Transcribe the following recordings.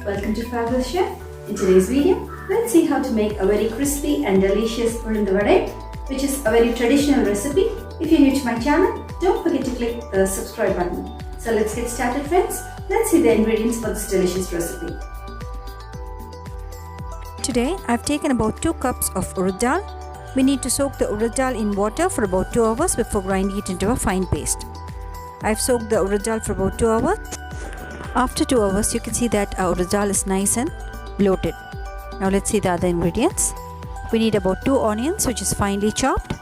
welcome to Fabulous Chef. In today's video, let's see how to make a very crispy and delicious ULUNTHU VADAI, which is a very traditional recipe. If you're new to my channel, don't forget to click the subscribe button. So let's get started, friends. Let's see the ingredients for this delicious recipe. Today, I've taken about 2 cups of urad dal. We need to soak the urad dal in water for about 2 hours before grinding it into a fine paste. I've soaked the urad dal for about 2 hours. After 2 hours, you can see that our urad dal is nice and bloated. Now let's see the other ingredients. We need about 2 onions, which is finely chopped,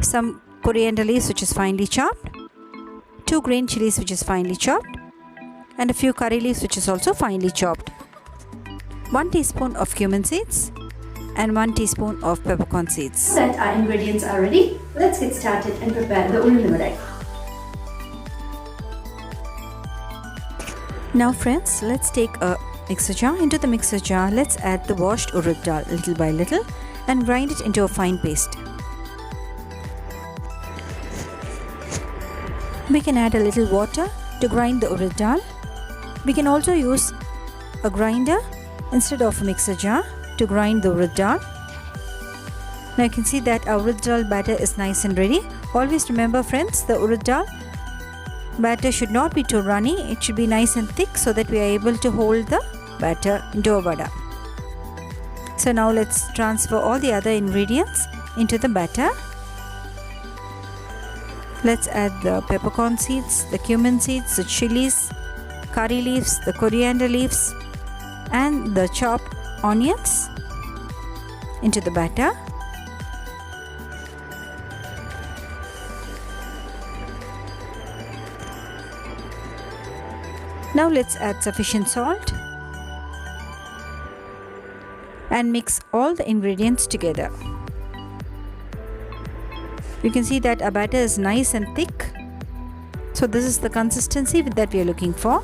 some coriander leaves, which is finely chopped, 2 green chilies, which is finely chopped, and a few curry leaves, which is also finely chopped, 1 teaspoon of cumin seeds, and 1 teaspoon of peppercorn seeds. Now that our ingredients are ready, let's get started and prepare the ULUNTHU VADAI. Now friends, let's take a mixer jar. Into the mixer jar, let's add the washed urad dal little by little and grind it into a fine paste. We can add a little water to grind the urad dal. We can also use a grinder instead of a mixer jar to grind the urad dal. Now you can see that our urad dal batter is nice and ready. Always remember friends, the urad dal batter should not be too runny. It should be nice and thick so that we are able to hold the batter into a vada. So now let's transfer all the other ingredients into the batter. Let's add the peppercorn seeds, the cumin seeds, the chilies, curry leaves, the coriander leaves, and the chopped onions into the batter. Now let's add sufficient salt and mix all the ingredients together. You can see that our batter is nice and thick. So this is the consistency that we are looking for.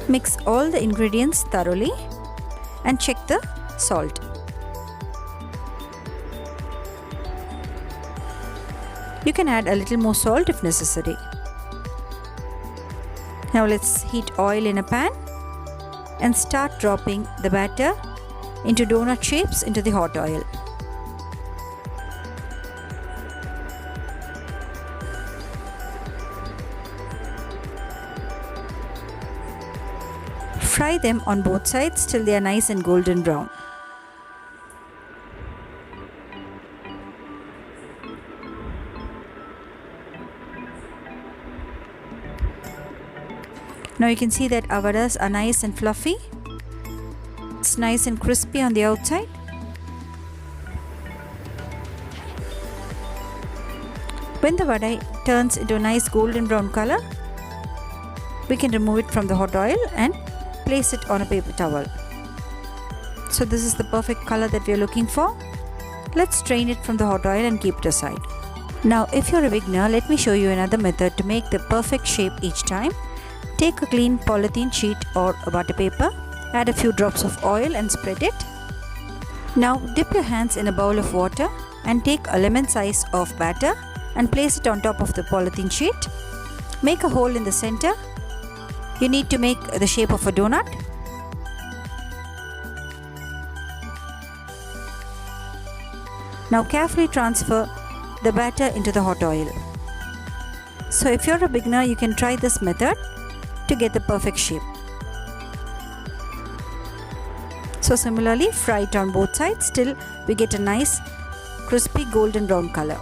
Mix all the ingredients thoroughly and check the salt. You can add a little more salt if necessary. Now let's heat oil in a pan and start dropping the batter into donut shapes into the hot oil. Fry them on both sides till they are nice and golden brown. Now you can see that our vadas are nice and fluffy. It's nice and crispy on the outside. When the vadai turns into a nice golden brown color, we can remove it from the hot oil and place it on a paper towel. So this is the perfect color that we are looking for. Let's strain it from the hot oil and keep it aside. Now if you're a beginner, let me show you another method to make the perfect shape each time. Take a clean polythene sheet or a butter paper, add a few drops of oil and spread it. Now dip your hands in a bowl of water and take a lemon size of batter and place it on top of the polythene sheet. Make a hole in the center. You need to make the shape of a donut. Now carefully transfer the batter into the hot oil. So if you're a beginner, you can try this method to get the perfect shape. So similarly, fry it on both sides till we get a nice crispy golden brown color.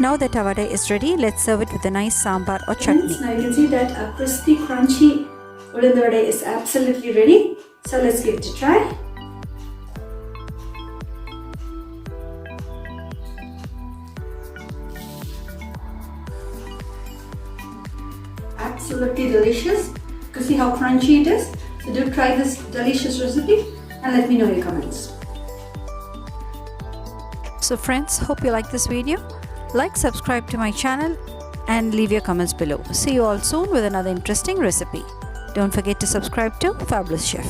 Now that our vadai is ready, let's serve it with a nice sambar or chutney. Now you can see that a crispy, crunchy ULUNTHU VADAI is absolutely ready. So let's give it a try. Absolutely delicious. You can see how crunchy it is. So do try this delicious recipe and let me know your comments. So friends, hope you like this video. Like, subscribe to my channel and leave your comments below. See you all soon with another interesting recipe. Don't forget to subscribe to Fabulous Chef.